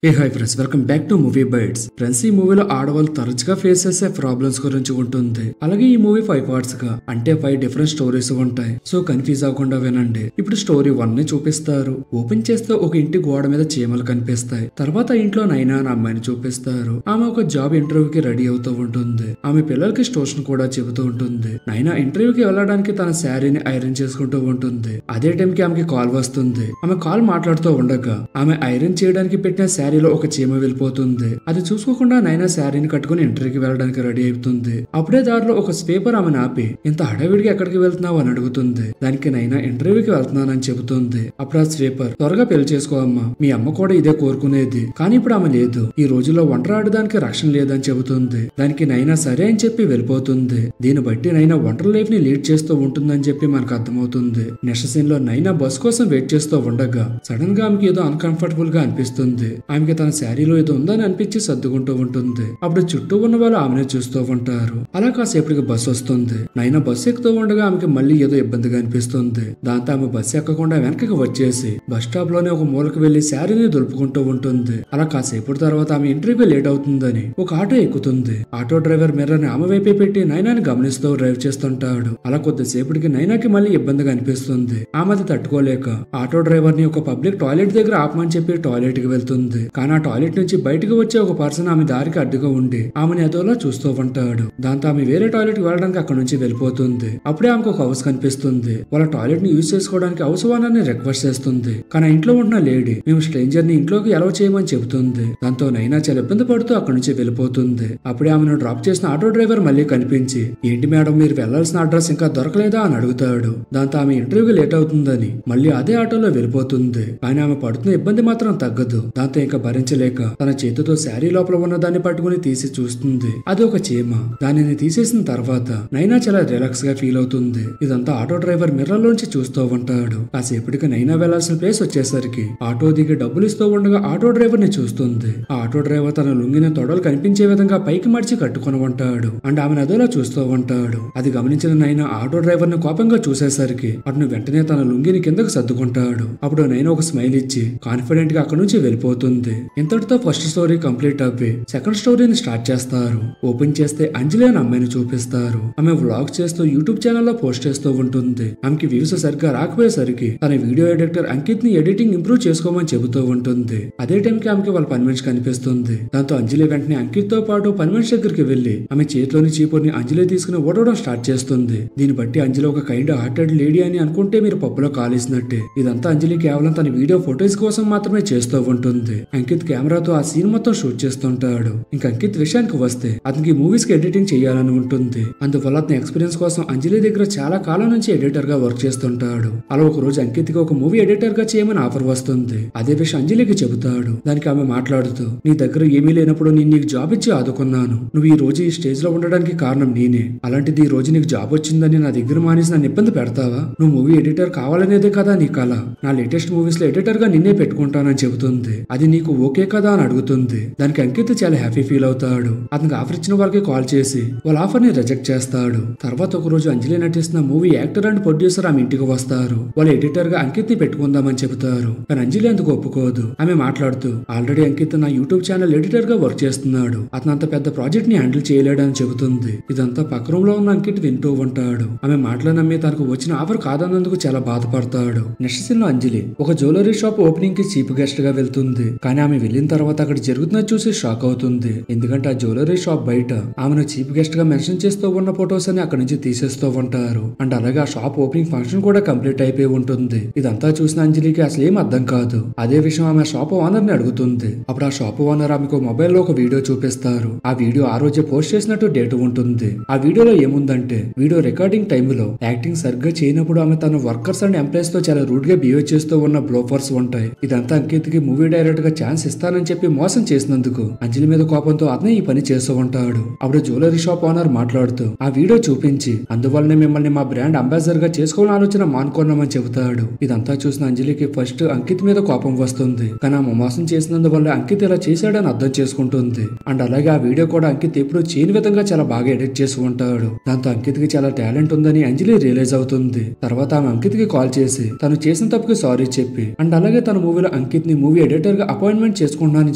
A hi friends, welcome back to movie bites. Friends, ఈ మూవీలో ఆడవాళ్ళు తరచుగా ఫేస్ చేసే ప్రాబ్లమ్స్ గురించి ఉంటుంది. అలాగే ఈ మూవీ 5 పార్ట్స్ గా అంటే 5 డిఫరెంట్ స్టోరీస్ ఉంటాయి. సో కన్ఫ్యూజ్ అవ్వకుండా వినండి. ఇప్పుడు స్టోరీ 1 ని చూపిస్తారు. ఓపెన్ చేస్తే ఒక ఇంటి గోడ మీద చీమలు కనిపిస్తాయి. తర్వాత ఇంట్లో నైనా అనే అమ్మాయిని చూపిస్తారు. ఆమె ఒక జాబ్ ఇంటర్వ్యూకి రెడీ అవుతూ ఉంటుంది. ఆమె పిల్లలకి స్టోషన్ కూడా చెబుతూ ఉంటుంది. నైనా ఇంటర్వ్యూకి వెళ్ళడానికి తన శారీని ఐరన్ చేసుకుంటూ ఉంటుంది. అదే టైంకి ఆమెకి కాల్ వస్తుంది. ఆమె కాల్ మాట్లాడుతూ ఉండగా ఆమె ఐరన్ చేయడానికి పెట్టిన శారీలో ఒక చీమ వెళ్ళిపోతుంది. అది చూసుకోకుండా నైనా శారీని కట్టుకుని ఇంటర్వ్యూకి వెళ్ళడానికి రెడీ అవుతుంది. అప్పుడే దారిలో ఒక స్వీపర్ ఆమెను ఆపి ఇంత హడావిడిగా ఎక్కడికి వెళ్తున్నావు అని అడుగుతుంది. దానికి నైనా ఇంటర్వ్యూకి వెళ్తున్నానని చెబుతుంది. అప్పుడు ఆ స్వీపర్, త్వరగా పెళ్లి చేసుకో అమ్మా, మీ అమ్మ కూడా ఇదే కోరుకునేది, కానీ ఇప్పుడు ఆమె లేదు, ఈ రోజుల్లో ఒంటరి ఆడడానికి రక్షణ లేదని చెబుతుంది. దానికి నైనా సరే అని చెప్పి వెళ్ళిపోతుంది. దీన్ని బట్టి నైనా ఒంటరి లైఫ్ ని లీడ్ చేస్తూ ఉంటుందని చెప్పి మనకు అర్థమవుతుంది. నెక్స్ట్ సీన్ లో నైనా బస్ కోసం వెయిట్ చేస్తూ ఉండగా సడన్ గా ఆమెకి ఏదో అన్కంఫర్టబుల్ గా అనిపిస్తుంది. ఆమెకి తన శారీలో ఏదో ఉందని అనిపించి సర్దుకుంటూ ఉంటుంది. అప్పుడు చుట్టూ ఉన్న వాళ్ళు ఆమెను చూస్తూ ఉంటారు. అలా కాసేపటికి బస్ వస్తుంది. నైనా బస్సు ఎక్కుతూ ఉండగా ఆమెకి మళ్ళీ ఏదో ఇబ్బందిగా అనిపిస్తుంది. దాంతో ఆమె బస్సు ఎక్కకుండా వెనకకి వచ్చేసి బస్ స్టాప్ లోనే ఒక మూలకు వెళ్లి శారీని దులుపుకుంటూ ఉంటుంది. అలా కాసేపటి తర్వాత ఆమె ఇంటర్వ్యూ లేట్ అవుతుందని ఒక ఆటో ఎక్కుతుంది. ఆటో డ్రైవర్ మిర్రర్ ని ఆమె వైపే పెట్టి నైనాని గమనిస్తూ డ్రైవ్ చేస్తుంటాడు. అలా కొద్దిసేపటికి నైనాకి మళ్ళీ ఇబ్బందిగా అనిపిస్తుంది. ఆమె అది తట్టుకోలేక ఆటో డ్రైవర్ ని ఒక పబ్లిక్ టాయిలెట్ దగ్గర ఆపమని చెప్పి టాయిలెట్ కి వెళ్తుంది. కానీ ఆ టాయిలెట్ నుంచి బయటకు వచ్చే ఒక పర్సన్ ఆమె దారికి అడ్డుగా ఉండి ఆమెను అదోలా చూస్తూ ఉంటాడు. దాంతో ఆమె వేరే టాయిలెట్ కి వెళ్ళడానికి అక్కడ నుంచి వెళ్ళిపోతుంది. అప్పుడే ఆమెకు ఒక హౌస్ కనిపిస్తుంది. వాళ్ళ టాయిలెట్ ని యూజ్ చేసుకోవడానికి హౌస్ ఓనర్ ని రిక్వెస్ట్ చేస్తుంది. కానీ ఇంట్లో ఉంటున్న లేడీ మేము స్ట్రేంజర్ ని ఇంట్లోకి అలౌ చేయమని చెబుతుంది. దాంతో నైనా చాలా ఇబ్బంది పడుతూ అక్కడ నుంచి వెళ్ళిపోతుంది. అప్పుడే ఆమెను డ్రాప్ చేసిన ఆటో డ్రైవర్ మళ్ళీ కనిపించి ఏంటి మేడం, మీరు వెళ్లాల్సిన అడ్రస్ ఇంకా దొరకలేదా అని అడుగుతాడు. దాంతో ఆమె ఇంటర్వ్యూకి లేట్ అవుతుందని మళ్ళీ అదే ఆటోలో వెళ్ళిపోతుంది. కానీ ఆమె పడుతున్న ఇబ్బంది మాత్రం తగ్గదు. దాంతో ఇంకా భరించలేక తన చేతితో శారీ లోపల ఉన్న దాన్ని పట్టుకుని తీసి చూస్తుంది. అది ఒక చీమ. దానిని తీసేసిన తర్వాత నైనా చాలా రిలాక్స్ గా ఫీల్ అవుతుంది. ఇదంతా ఆటో డ్రైవర్ మిర్రర్ లోంచి చూస్తూ ఉంటాడు. కాసేపటికి నైనా వెళ్లాల్సిన ప్లేస్ వచ్చేసరికి ఆటో దిగి డబ్బులు ఇస్తూ ఉండగా ఆటో డ్రైవర్ ని చూస్తుంది. ఆ ఆటో డ్రైవర్ తన లుంగిన తొడలు కనిపించే విధంగా పైకి మడిచి కట్టుకుని ఉంటాడు. అండ్ ఆమెను అదోలా చూస్తూ ఉంటాడు. అది గమనించిన నైనా ఆటో డ్రైవర్ ని కోపంగా చూసేసరికి అతను వెంటనే తన లుంగిని కిందకు సర్దుకుంటాడు. అప్పుడు నైనా ఒక స్మైల్ ఇచ్చి కాన్ఫిడెంట్ గా అక్కడ నుంచి వెళ్ళిపోతుంది. ఇంతటితో ఫస్ట్ స్టోరీ కంప్లీట్ అవ్వి సెకండ్ స్టోరీని స్టార్ట్ చేస్తారు. ఓపెన్ చేస్తే అంజలి అనే అమ్మాయిని చూపిస్తారు. ఆమె వ్లాగ్ చేస్తూ యూట్యూబ్ ఛానల్లో పోస్ట్ చేస్తూ ఉంటుంది. ఆమెకి వ్యూస్ సరిగ్గా రాకపోయేసరికి తన వీడియో ఎడిటర్ అంకిత్ ని ఎడిటింగ్ ఇంప్రూవ్ చేసుకోమని చెబుతూ ఉంటుంది. అదే టైంకి ఆమెకి వాళ్ళ పని మనిషి కనిపిస్తుంది. దాంతో అంజలి వెంటనే అంకిత్ తో పాటు పని మనిషి దగ్గరికి వెళ్లి ఆమె చేతిలోని చీపుర్ని అంజలి తీసుకుని ఓడవడం స్టార్ట్ చేస్తుంది. దీన్ని బట్టి అంజలి ఒక కైండ్ హార్టెడ్ లేడీ అని అనుకుంటే మీరు పప్పులో కాలేసినట్టే. ఇదంతా అంజలి కేవలం తన వీడియో ఫొటోస్ కోసం మాత్రమే చేస్తూ ఉంటుంది. అంకిత్ కెమెరాతో ఆ సీన్ మొత్తం షూట్ చేస్తుంటాడు. ఇంకా అంకిత్ విషయానికి వస్తే అతనికి మూవీస్ కి ఎడిటింగ్ చేయాలని ఉంటుంది. అందువల్ల అతని ఎక్స్పీరియన్స్ కోసం అంజలి దగ్గర చాలా కాలం నుంచి ఎడిటర్ గా వర్క్ చేస్తుంటాడు. అలా ఒక రోజు అంకిత్ కి ఒక మూవీ ఎడిటర్ గా చేయమని ఆఫర్ వస్తుంది. అదే విషయం అంజలికి చెబుతాడు. దానికి ఆమె మాట్లాడుతూ నీ దగ్గర ఏమీ లేనప్పుడు నేను నీకు జాబ్ ఇచ్చి ఆదుకున్నాను. నువ్వు ఈ రోజు ఈ స్టేజ్ లో ఉండడానికి కారణం నేనే. అలాంటిది ఈ రోజు నీకు జాబ్ వచ్చిందని నా దగ్గర మానేసి నన్ను ఇబ్బంది పెడతావా? నువ్వు మూవీ ఎడిటర్ కావాలనేదే కదా నీ కళ. నా లేటెస్ట్ మూవీస్ లో ఎడిటర్ గా నిన్నే పెట్టుకుంటానని చెబుతుంది. అది నీకు ఓకే కదా అని అడుగుతుంది. దానికి అంకిత్ చాలా హ్యాపీ ఫీల్ అవుతాడు. అతనికి ఆఫర్ ఇచ్చిన వాళ్ళకి కాల్ చేసి వాళ్ళ ఆఫర్ ని రిజెక్ట్ చేస్తాడు. తర్వాత ఒక రోజు అంజలి నటిస్తున్న మూవీ యాక్టర్ అండ్ ప్రొడ్యూసర్ ఆమె ఇంటికి వస్తారు. వాళ్ళ ఎడిటర్ గా అంకిత్ ని పెట్టుకుందామని చెబుతారు. కానీ అంజలి అందుకు ఒప్పుకోదు. ఆమె మాట్లాడుతూ ఆల్రెడీ అంకిత్ నా యూట్యూబ్ ఛానల్ ఎడిటర్ గా వర్క్ చేస్తున్నాడు. అతను అంత పెద్ద ప్రాజెక్ట్ ని హ్యాండిల్ చేయలేడని చెబుతుంది. ఇదంతా పక్క రూమ్ లో ఉన్న అంకిత్ వింటూ ఉంటాడు. ఆమె మాటలు నమ్మి తనకు వచ్చిన ఆఫర్ కాదన్నందుకు చాలా బాధపడతాడు. నెక్స్ట్ సీన్ లో అంజలి ఒక జ్యువెలరీ షాప్ ఓపెనింగ్ కి చీఫ్ గెస్ట్ గా వెళ్తుంది. కానీ ఆమె వెళ్ళిన తర్వాత అక్కడ జరుగుతున్నది చూసి షాక్ అవుతుంది. ఎందుకంటే ఆ జ్యువెలరీ షాప్ బయట ఆమెను చీఫ్ గెస్ట్ గా మెన్షన్ చేస్తూ ఉన్న ఫొటోస్ అని అక్కడ నుంచి తీసేస్తూ ఉంటారు. అండ్ అలాగే ఆ షాప్ ఓపెనింగ్ ఫంక్షన్ కూడా కంప్లీట్ అయిపోయి ఉంటుంది. ఇదంతా చూసిన అంజలికి అసలు ఏం అర్థం కాదు. అదే విషయం ఆమె షాప్ ఓనర్ ని అడుగుతుంది. అప్పుడు ఆ షాప్ ఓనర్ ఆమెకు మొబైల్ లో ఒక వీడియో చూపిస్తారు. ఆ వీడియో ఆ రోజే పోస్ట్ చేసినట్టు డేట్ ఉంటుంది. ఆ వీడియోలో ఏముందంటే వీడియో రికార్డింగ్ టైంలో యాక్టింగ్ సరిగ్గా చేయనప్పుడు ఆమె తన వర్కర్స్ అండ్ ఎంప్లాయీస్ తో చాలా రూడ్ గా బిహేవ్ చేస్తూ ఉన్న బ్లోఫర్స్ ఉంటాయి. ఇదంతా అంకిత్ కి మూవీ డైరెక్టర్ గా ఛాన్స్ ఇస్తానని చెప్పి మోసం చేసినందుకు అంజలి మీద కోపంతో అతనే ఈ పని చేస్తూ ఉంటాడు. అప్పుడు జ్యువెలరీ షాప్ ఓనర్ మాట్లాడుతూ ఆ వీడియో చూపించి అందువల్లనే మిమ్మల్ని మా బ్రాండ్ అంబాసిడర్ గా చేసుకోవాలని ఆలోచన మానుకున్నామని చెబుతాడు. ఇదంతా చూసిన అంజలికి ఫస్ట్ అంకిత్ మీద కోపం వస్తుంది. కానీ ఆమె మోసం చేసినందువల్ల అంకిత్ ఇలా చేశాడని అర్థం చేసుకుంటుంది. అండ్ అలాగే ఆ వీడియో కూడా అంకిత్ ఎప్పుడు చేయని విధంగా చాలా బాగా ఎడిట్ చేసి ఉంటాడు. దాంతో అంకిత్ కి చాలా టాలెంట్ ఉందని అంజలి రియలైజ్ అవుతుంది. తర్వాత ఆమె అంకిత్ కి కాల్ చేసి తను చేసిన తప్పుకి సారీ చెప్పి అండ్ అలాగే తన మూవీలో అంకిత్ ని మూవీ ఎడిటర్ గా అపాయింట్ అపాయింట్మెంట్ చేసుకుంటానని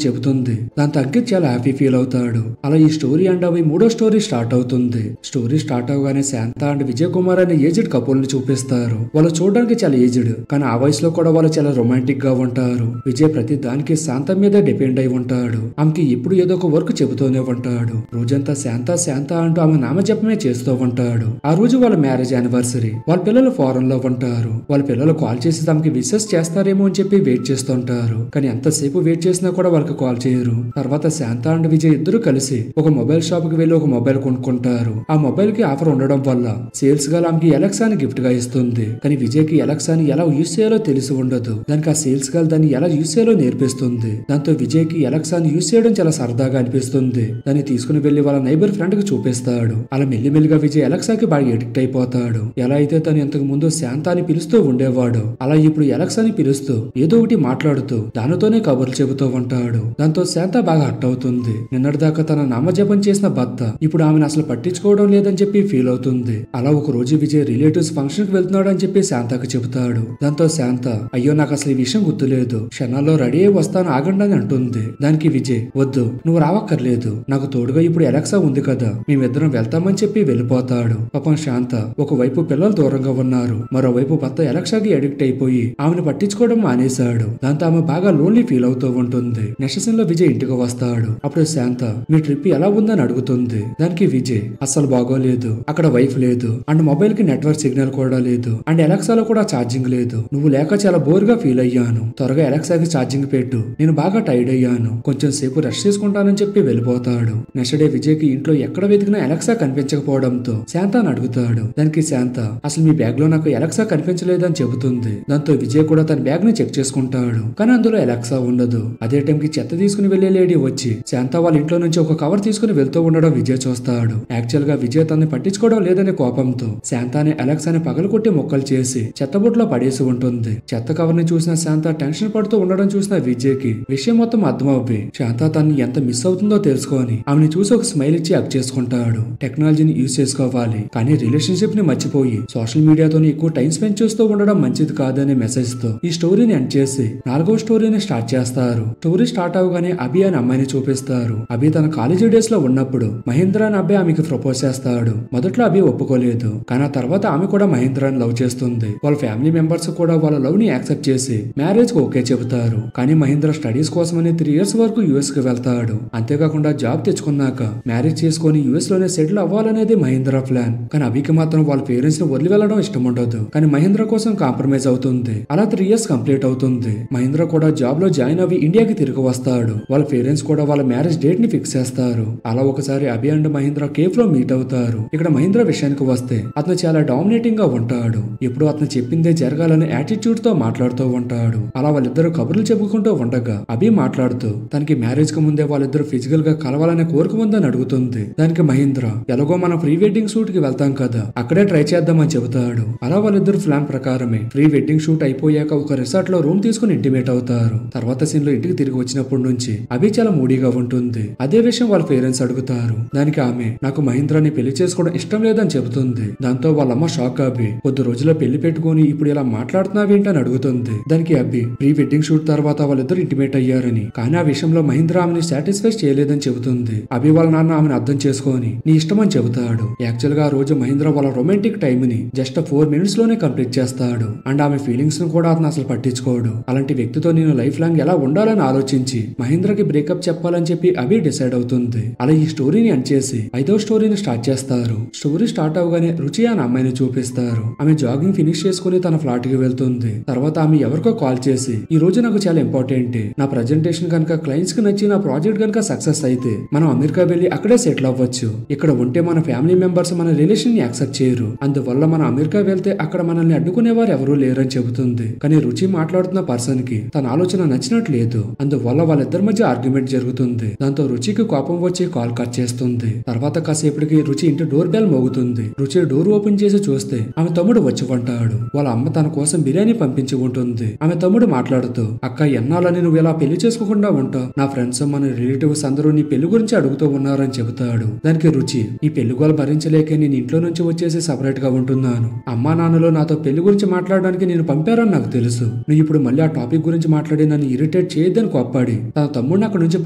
చెబుతుంది. దాంతో అంకిత్ చాలా హ్యాపీ ఫీల్ అవుతాడు. అలా ఈ స్టోరీ అండ్ అవి 3వ స్టోరీ స్టార్ట్ అవుతుంది. స్టోరీ స్టార్ట్ అవగానే శాంత అండ్ విజయ్ కుమార్ అనే ఏజ్డ్ కపుల్ ని చూపిస్తారు. వాళ్ళు చూడడానికి చాలా ఏజ్డ్, కానీ ఆ వయసులో కూడా వాళ్ళు చాలా రొమాంటిక్ గా ఉంటారు. విజయ్ ప్రతి దానికి శాంత మీద డిపెండ్ అయి ఉంటాడు. ఆమెకి ఎప్పుడు ఏదో ఒక వర్క్ చెబుతూనే ఉంటాడు. రోజంతా శాంత శాంత అంటూ ఆమె నామజపమే చేస్తూ ఉంటాడు. ఆ రోజు వాళ్ళ మ్యారేజ్ యానివర్సరీ. వాళ్ళ పిల్లలు ఫారెన్ లో ఉంటారు. వాళ్ళ పిల్లలు కాల్ చేసి తమకి విషెస్ చేస్తారేమో అని చెప్పి వెయిట్ చేస్తుంటారు. కానీ ఎంతసేపు వెయిట్ చేసినా కూడా వాళ్ళకి కాల్ చేయరు. తర్వాత శాంత అండ్ విజయ్ ఇద్దరు కలిసి ఒక మొబైల్ షాప్ కి వెళ్లి ఒక మొబైల్ కొనుక్కుంటారు. ఆ మొబైల్ కి ఆఫర్ ఉండడం వల్ల సేల్స్ గర్ల్ ఆమెకి ఎలక్సాని గిఫ్ట్ గా ఇస్తుంది. కానీ విజయ్ కి ఎలక్సాని ఎలా యూస్ చేయాలో తెలిసి ఉండదు. దానికి ఆ సేల్స్ గర్ల్ దాన్ని ఎలా యూస్ చేయాలో నేర్పిస్తుంది. దాంతో విజయ్ కి ఎలక్సాని యూస్ చేయడం చాలా సరదాగా అనిపిస్తుంది. దాన్ని తీసుకుని వెళ్లి వాళ్ళ నైబర్ ఫ్రెండ్ కి చూపిస్తాడు. అలా మెల్లిమెల్లిగా విజయ్ ఎలక్సాకి బాగా ఎడిక్ట్ అయిపోతాడు. ఎలా అయితే తను ఇంతకు ముందు శాంత అని పిలుస్తూ ఉండేవాడు, అలా ఇప్పుడు ఎలక్సాని పిలుస్తూ ఏదో ఒకటి మాట్లాడుతూ దానితోనే కబుర్లు చెబుతూ ఉంటాడు. దాంతో శాంత బాగా హర్ట్ అవుతుంది. నిన్నటిదాకా తన నామజపం చేసిన భర్త ఇప్పుడు ఆమెను అసలు పట్టించుకోవడం లేదని చెప్పి ఫీల్ అవుతుంది. అలా ఒక రోజు విజయ్ రిలేటివ్స్ ఫంక్షన్ కి వెళ్తున్నాడు అని చెప్పి శాంతకు చెబుతాడు. దాంతో శాంత, అయ్యో నాకు అసలు ఈ విషయం గుర్తులేదు, క్షణాల్లో రెడీ అయి వస్తాను ఆగండి అని అంటుంది. దానికి విజయ్, వద్దు నువ్వు రావక్కర్లేదు, నాకు తోడుగా ఇప్పుడు ఎలక్సా ఉంది కదా, మేమిద్దరం వెళ్తామని చెప్పి వెళ్ళిపోతాడు. పాపం శాంత ఒకవైపు పిల్లలు దూరంగా ఉన్నారు, మరోవైపు భర్త ఎలక్సాకి అడిక్ట్ అయిపోయి ఆమెను పట్టించుకోవడం మానేశాడు. దాంతో ఆమె బాగా లోన్లీ ఫీల్ అవుతూ ఉంటుంది. నెక్స్ట్ సీన్ లో విజయ్ ఇంటికి వస్తాడు. అప్పుడు శాంత మీ ట్రిప్ ఎలా ఉందని అడుగుతుంది. దానికి విజయ్, అస్సలు బాగోలేదు, అక్కడ వైఫ్ లేదు అండ్ మొబైల్ కి నెట్వర్క్ సిగ్నల్ కూడా లేదు అండ్ ఎలక్సాలో కూడా ఛార్జింగ్ లేదు, నువ్వు లేక చాలా బోర్ గా ఫీల్ అయ్యాను, త్వరగా ఎలక్సాకి ఛార్జింగ్ పెట్టు, నేను బాగా టైర్డ్ అయ్యాను, కొంచెం సేపు రెస్ట్ తీసుకుంటానని చెప్పి వెళ్ళిపోతాడు. నెక్స్ట్ డే విజయ్ కి ఇంట్లో ఎక్కడ వెతికినా ఎలక్సా కనిపించకపోవడంతో శాంతాని అడుగుతాడు. దానికి శాంత, అసలు మీ బ్యాగ్ లో నాకు ఎలక్సా కనిపించలేదని చెబుతుంది. దాంతో విజయ్ కూడా తన బ్యాగ్ ని చెక్ చేసుకుంటాడు, కానీ అందులో ఎలక్సా ఉండదు. అదే టైం కి చెత్త తీసుకుని వెళ్లే లేడీ వచ్చి శాంత వాళ్ళ ఇంట్లో నుంచి ఒక కవర్ తీసుకుని వెళ్తూ ఉండడం విజయ్ చూస్తాడు. యాక్చువల్ గా విజయ్ తనని పట్టించుకోవడం లేదనే కోపంతో శాంతాని ఎలక్సాని పగలకొట్టి మొక్కలు చేసి చెత్తబుట్లో పడేసి ఉంటుంది. చెత్త కవర్ ని చూసిన శాంత టెన్షన్ పడుతూ ఉండడం చూసిన విజయ్ కి విషయం మొత్తం అర్థమవ్వి శాంత తనని ఎంత మిస్ అవుతుందో తెలుసుకొని ఆమెను చూసి ఒక స్మైల్ ఇచ్చి హగ్ చేసుకుంటాడు. టెక్నాలజీని యూజ్ చేసుకోవాలి, కానీ రిలేషన్షిప్ ని మర్చిపోయి సోషల్ మీడియాతో ఎక్కువ టైం స్పెండ్ చేస్తూ ఉండడం మంచిది కాదనే మెసేజ్ తో ఈ స్టోరీని ఎండ్ చేసి 4వ స్టోరీని స్టార్ట్ చేస్తారు. స్టోరీ స్టార్ట్ అవగానే అభి అనే అమ్మాయిని చూపిస్తారు. అభి తన కాలేజీ డేస్ లో ఉన్నప్పుడు మహేంద్ర అనే అబ్బాయి ఆమెకి ప్రపోజ్ చేస్తాడు. మొదట్లో అభి ఒప్పుకోలేదు, కానీ ఆ తర్వాత ఆమె కూడా మహేంద్రాన్ని లవ్ చేస్తుంది. వాళ్ళ ఫ్యామిలీ మెంబర్స్ కూడా వాళ్ళ లవ్ ని యాక్సెప్ట్ చేసి మ్యారేజ్ కు ఓకే చెబుతారు. కానీ మహేంద్ర స్టడీస్ కోసమని 3 years వరకు యుఎస్ కి వెళ్తాడు. అంతేకాకుండా జాబ్ తెచ్చుకున్నాక మ్యారేజ్ చేసుకుని యుఎస్ లోనే సెటిల్ అవ్వాలనేది మహేంద్ర ప్లాన్. కానీ అభికి మాత్రం వాళ్ళ పేరెంట్స్ ని వదిలి వెళ్లడం ఇష్టం ఉండదు. కానీ మహేంద్ర కోసం కాంప్రమైజ్ అవుతుంది. అలా 3 years కంప్లీట్ అవుతుంది. మహేంద్ర కూడా జాబ్ లో జాయిన్ అవి ఇండియాకి తిరిగి వస్తాడు. వాళ్ళ పేరెంట్స్ కూడా వాళ్ళ మ్యారేజ్ డేట్ ని ఫిక్స్ చేస్తారు. అలా ఒకసారి అభి అండ్ మహేంద్ర కేఫ్ లో మీట్ అవుతారు. ఇక్కడ మహేంద్ర విషయానికి వస్తే అతను చాలా డామినేటింగ్ గా ఉంటాడు. ఎప్పుడు అతను చెప్పిందే జరగాలని యాటిట్యూడ్ తో మాట్లాడుతూ ఉంటాడు. అలా వాళ్ళిద్దరు కబుర్లు చెప్పుకుంటూ ఉండగా అభి మాట్లాడుతూ తనకి మ్యారేజ్ కు ముందే వాళ్ళిద్దరు ఫిజికల్ గా కలవాలనే కోరిక ఉందని అడుగుతుంది. దానికి మహేంద్ర, ఎలాగో మనం ప్రీ వెడ్డింగ్ షూట్ కి వెళ్తాం కదా, అక్కడే ట్రై చేద్దామని చెబుతాడు. అలా వాళ్ళిద్దరు ప్లాన్ ప్రకారమే ప్రీ వెడ్డింగ్ షూట్ అయిపోయాక ఒక రిసార్ట్ లో రూమ్ తీసుకుని ఇంటిమేట్ అవుతారు. తర్వాత సీన్ లో ఇంటికి తిరిగి వచ్చినప్పటి నుంచి అభి చాలా మూడీగా ఉంటుంది. అదే విషయం వాళ్ళ పేరెంట్స్ అడుగుతారు. దానికి ఆమె, నాకు మహేంద్రాని పెళ్లి చేసుకోవడం ఇష్టం లేదని చెబుతుంది. దాంతో వాళ్ళమ్మ షాక్ అభి, కొద్ది రోజుల్లో పెళ్లి పెట్టుకుని ఇప్పుడు ఇలా మాట్లాడుతున్నావేంటని అడుగుతుంది. దానికి అభి, ప్రీ వెడ్డింగ్ షూట్ తర్వాత వాళ్ళిద్దరు ఇంటిమేట్ అయ్యారని, కానీ ఆ విషయంలో మహేంద్ర ఆమెని సాటిస్ఫై చేయలేదని చెబుతుంది. అభి వాళ్ళ నాన్న ఆమెను అర్థం చేసుకొని నీ ఇష్టం అని చెబుతాడు. యాక్చువల్ గా ఆ రోజు మహేంద్ర వాళ్ళ రొమాంటిక్ టైమ్ ని జస్ట్ 4 minutes లోనే కంప్లీట్ చేస్తాడు. అండ్ ఆమె ఫీలింగ్స్ ను కూడా అతను అసలు పట్టించుకోడు. అలాంటి వ్యక్తితో నేను లైఫ్ లాంగ్ ఎలా ఉండాలని ఆలోచించి మహేంద్రకి బ్రేకప్ చెప్పాలని చెప్పి అభి డిసైడ్ అవుతుంది. అలా ఈ స్టోరీని ఎండ్ చేసి 5వ స్టోరీని స్టార్ట్ చేస్తారు. స్టోరీ స్టార్ట్ అవగానే రుచి అనే అమ్మాయిని చూపిస్తారు. ఆమె జాగింగ్ ఫినిష్ చేసుకుని తన ఫ్లాట్ కి వెళ్తుంది. తర్వాత ఆమె ఎవరికో కాల్ చేసి, ఈ రోజు నాకు చాలా ఇంపార్టెంట్, నా ప్రెజెంటేషన్ కనుక క్లయింట్స్ కి నచ్చి నా ప్రాజెక్ట్ కనుక సక్సెస్ అయితే మనం అమెరికా వెళ్లి అక్కడే సెటిల్ అవ్వచ్చు. ఇక్కడ ఉంటే మన ఫ్యామిలీ మెంబర్స్ మన రిలేషన్ ని యాక్సెప్ట్ చేయరు. అందువల్ల మన అమెరికా వెళ్తే అక్కడ మనల్ని అడ్డుకునేవారు ఎవరూ లేరని చెబుతుంది. కానీ రుచి మాట్లాడుతున్న పర్సన్ కి తన ఆలోచన నచ్చినట్లేదు. అందువల్ల వాళ్ళిద్దరి మధ్య ఆర్గ్యుమెంట్ జరుగుతుంది. దాంతో రుచికి కోపం వచ్చి కాల్ కట్ చేస్తుంది. తర్వాత కాసేపటికి రుచి ఇంటి డోర్ బెల్ మోగుతుంది. రుచి డోర్ ఓపెన్ చేసి చూస్తే ఆమె తమ్ముడు వచ్చి ఉంటాడు. వాళ్ళ అమ్మ తన కోసం బిర్యానీ పంపించి ఉంటుంది. ఆమె తమ్ముడు మాట్లాడుతూ, అక్క ఎన్నాళ్ళని నువ్వు ఇలా పెళ్లి చేసుకోకుండా ఉంటావు, నా ఫ్రెండ్స్ మన రిలేటివ్స్ అందరూ నీ పెళ్లి గురించి అడుగుతూ ఉన్నారని చెబుతాడు. దానికి రుచి, ఈ పెళ్లి గోల భరించలేక నేను ఇంట్లో నుంచి వచ్చేసి సపరేట్ గా ఉంటున్నాను. అమ్మా నాన్నలో నాతో పెళ్లి గురించి మాట్లాడడానికి నేను పంపారని నాకు తెలుసు. నువ్వు ఇప్పుడు మళ్ళీ ఆ టాపిక్ గురించి మాట్లాడి నన్ను ఇరిటేట్ లేట్ చేయొద్దని కోప్పాడి తన తమ్ముడిని అక్కడ నుంచి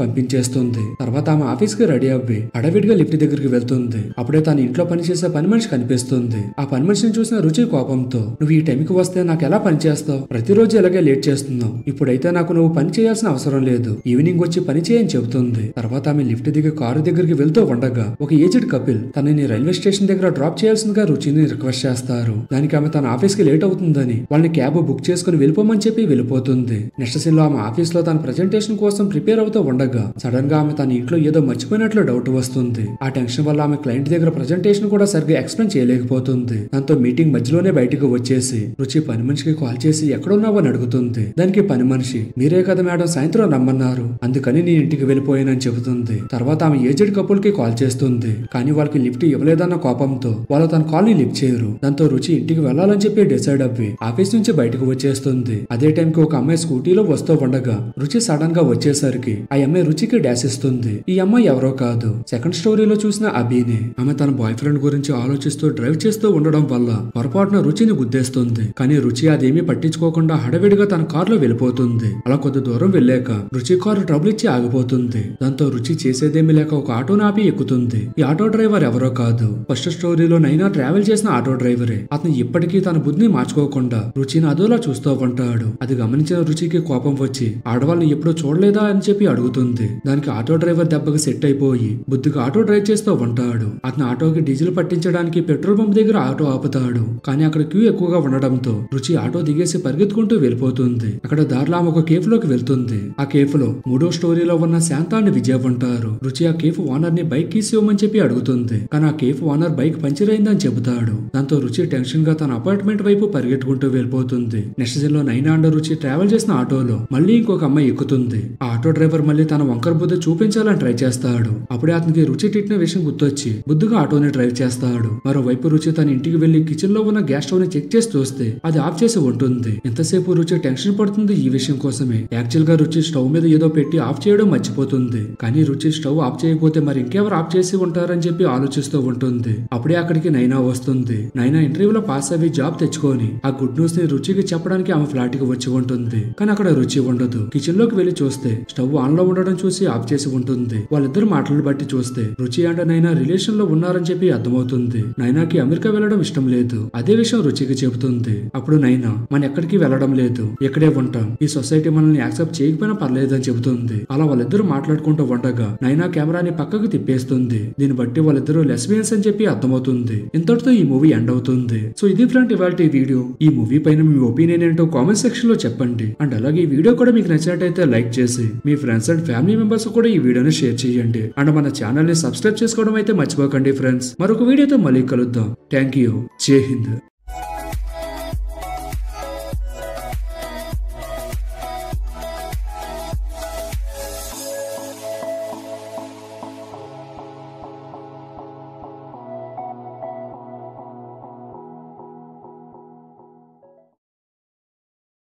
పంపించేస్తుంది. తర్వాత ఆమె ఆఫీస్ కి రెడీ అవ్వి హడావిడిగా లిఫ్ట్ దగ్గరికి వెళ్తుంది. అప్పుడే తన ఇంట్లో పనిచేసే పని మనిషి కనిపిస్తుంది. ఆ పని మనిషిని చూసిన రుచి కోపంతో, నువ్వు ఈ టైంకి వస్తే నాకు ఎలా పని చేస్తావు? ప్రతిరోజు ఇలాగే లేట్ చేస్తున్నావు. ఇప్పుడైతే నాకు నువ్వు పని చేయాల్సిన అవసరం లేదు. ఈవినింగ్ వచ్చి పని చేయని చెబుతుంది. తర్వాత ఆమె లిఫ్ట్ దిగి కారు దగ్గరికి వెళ్తూ ఉండగా ఒక ఏజ్డ్ కపిల్ తనని రైల్వే స్టేషన్ దగ్గర డ్రాప్ చేయాల్సిందిగా రుచిని రిక్వెస్ట్ చేస్తారు. దానికి ఆమె తన ఆఫీస్ కి లేట్ అవుతుందని వాళ్ళని క్యాబ్ బుక్ చేసుకుని వెళ్ళిపోమని చెప్పి వెళ్ళిపోతుంది. నెక్స్ట్ సీన్ లో ఆమె ఆఫీస్ లో తన ప్రెజెంటేషన్ కోసం ప్రిపేర్ అవుతూ ఉండగా సడన్ గా ఆమె తన ఇంట్లో ఏదో మర్చిపోయినట్లు డౌట్ వస్తుంది. ఆ టెన్షన్ వల్ల ఆమె క్లయింట్ దగ్గర ప్రెజెంటేషన్ కూడా సరిగ్గా ఎక్స్ప్లెయిన్ చేయలేకపోతుంది. దాంతో మీటింగ్ మధ్యలోనే బయటకు వచ్చేసి రుచి పని మనిషికి కాల్ చేసి ఎక్కడున్నావో అని అడుగుతుంది. దానికి పని మనిషి, మీరే కదా మేడం సాయంత్రం రమ్మన్నారు, అందుకని నేను ఇంటికి వెళ్ళిపోయానని చెబుతుంది. తర్వాత ఆమె ఏజెడ్ కపుల్ కి కాల్ చేస్తుంది. కానీ వాళ్ళకి లిఫ్ట్ ఇవ్వలేదన్న కోపంతో వాళ్ళు తన కాల్ ని లిఫ్ట్ చేయరు. దాంతో రుచి ఇంటికి వెళ్లాలని చెప్పి డిసైడ్ అవ్వి ఆఫీస్ నుంచి బయటకు వచ్చేస్తుంది. అదే టైం కి ఒక అమ్మాయి స్కూటీలో వస్తూ ఉండగా రుచి సడన్ గా వచ్చేసరికి ఆ అమ్మాయి రుచికి డాష్ ఇస్తుంది. ఈ అమ్మాయి ఎవరో కాదు, సెకండ్ స్టోరీలో చూసిన అభినే. ఆమె తన బాయ్ ఫ్రెండ్ గురించి ఆలోచిస్తూ డ్రైవ్ చేస్తూ ఉండడం వల్ల పొరపాటున రుచిని గుద్దేస్తుంది. కానీ రుచి అదేమీ పట్టించుకోకుండా హడవిడిగా తన కారులో వెళ్ళిపోతుంది. అలా కొద్ది దూరం వెళ్ళాక రుచి కారు ట్రబుల్ ఇచ్చి ఆగిపోతుంది. దాంతో రుచి చేసేదేమీ లేక ఒక ఆటోని ఆపి ఎక్కుతుంది. ఈ ఆటో డ్రైవర్ ఎవరో కాదు, ఫస్ట్ స్టోరీలో నైనా ట్రావెల్ చేసిన ఆటో డ్రైవరే. అతను ఇప్పటికీ తన బుద్ధిని మార్చుకోకుండా రుచిని అదోలా చూస్తూ ఉంటాడు. అది గమనించిన రుచికి కోపం వచ్చి ఆడవాళ్ళని ఎప్పుడూ చూడలేదా అని చెప్పి అడుగుతుంది. దానికి ఆటో డ్రైవర్ దెబ్బకి సెట్ అయిపోయి బుద్ధిగా ఆటో డ్రైవ్ చేస్తూ ఉంటాడు. అతను ఆటోకి డీజిల్ పట్టించడానికి పెట్రోల్ పంప్ దగ్గర ఆటో ఆపుతాడు. కానీ అక్కడ క్యూ ఎక్కువగా ఉండడంతో రుచి ఆటో దిగేసి పరిగెత్తుకుంటూ వెళ్ళిపోతుంది. అక్కడ దారిలో ఆమె ఒక కేఫ్ లోకి వెళ్తుంది. ఆ కేఫ్ లో 3వ స్టోరీలో ఉన్న శాంతాన్ని విజయ్ ఉంటారు. రుచి ఆ కేఫ్ ఓనర్ ని బైక్ కీస్ ఇవ్వమని చెప్పి అడుగుతుంది. కానీ ఆ కేఫ్ ఓనర్ బైక్ పంచర్ అయిందని చెబుతాడు. దాంతో రుచి టెన్షన్ గా తన అపార్ట్మెంట్ వైపు పరిగెట్టుకుంటూ వెళ్ళిపోతుంది. నెక్స్ట్ సీన్ లో నైనా అండ్ రుచి ట్రావెల్ చేసిన ఆటోలో మళ్ళీ ఇంకొక అమ్మాయి ఎక్కుతుంది. ఆ ఆటో డ్రైవర్ మళ్ళీ తన వంకర బుద్ధి చూపించాలని ట్రై చేస్తాడు. అప్పుడే అతనికి రుచి తిట్టిన విషయం గుర్తొచ్చి బుద్ధిగా ఆటోని డ్రైవ్ చేస్తాడు. మరోవైపు రుచి తన ఇంటికి వెళ్లి కిచెన్ లో ఉన్న గ్యాస్ స్టవ్ ని చెక్ చేసి చూస్తే అది ఆఫ్ చేసి ఉంటుంది. ఎంతసేపు రుచి టెన్షన్ పడుతుంది ఈ విషయం కోసమే. యాక్చువల్ గా రుచి స్టవ్ మీద ఏదో పెట్టి ఆఫ్ చేయడం మర్చిపోతుంది. కానీ రుచి స్టవ్ ఆఫ్ చేయకపోతే మరి ఇంకెవరు ఆఫ్ చేసి ఉంటారని చెప్పి ఆలోచిస్తూ ఉంటుంది. అప్పుడే అక్కడికి నైనా వస్తుంది. నైనా ఇంటర్వ్యూలో పాస్ అవి జాబ్ తెచ్చుకొని ఆ గుడ్ న్యూస్ ని రుచికి చెప్పడానికి ఆమె ఫ్లాట్ కి వచ్చి ఉంటుంది. కానీ అక్కడ రుచి ఉండదు. కిచెన్ లోకి వెళ్లి చూస్తే స్టవ్ ఆన్ లో ఉండడం చూసి ఆఫ్ చేసి ఉంటుంది. వాళ్ళిద్దరు మాటలు బట్టి చూస్తే రుచి అండ్ నైనా రిలేషన్ లో ఉన్నారని చెప్పి అర్థమవుతుంది. నైనాకి అమెరికా వెళ్లడం ఇష్టం లేదు. అదే విషయం రుచికి చెబుతుంది. అప్పుడు నైనా, మన ఎక్కడికి వెళ్లడం లేదు, ఇక్కడే ఉంటాం, ఈ సొసైటీ మనల్ని యాక్సెప్ట్ చేయకపోయినా పర్లేదని చెబుతుంది. అలా వాళ్ళిద్దరు మాట్లాడుకుంటూ ఉండగా నైనా కెమెరాని పక్కకు తిప్పేస్తుంది. దీన్ని బట్టి వాళ్ళిద్దరూ లెస్బియన్స్ అని చెప్పి అర్థమవుతుంది. ఇంతటితో ఈ మూవీ ఎండ్ అవుతుంది. సో ఇది ఫ్రెండ్ ఇవాల్టి వీడియో. ఈ మూవీ పైన మీ ఒపీనియన్ ఏంటో కామెంట్ సెక్షన్ లో చెప్పండి. అండ్ అలాగే ఈ వీడియో కూడా మీకు నచ్చినట్టయితే లైక్ చేసి మీ ఫ్రెండ్స్ అండ్ ఫ్యామిలీ మెంబర్స్ కూడా ఈ వీడియోని షేర్ చేయండి. అండ్ మన ఛానల్ ని సబ్స్క్రైబ్ చేసుకోవడం అయితే మర్చిపోకండి ఫ్రెండ్స్. మరొక వీడియోతో మళ్ళీ కలుద్దాం. Thank you. జై హింద్.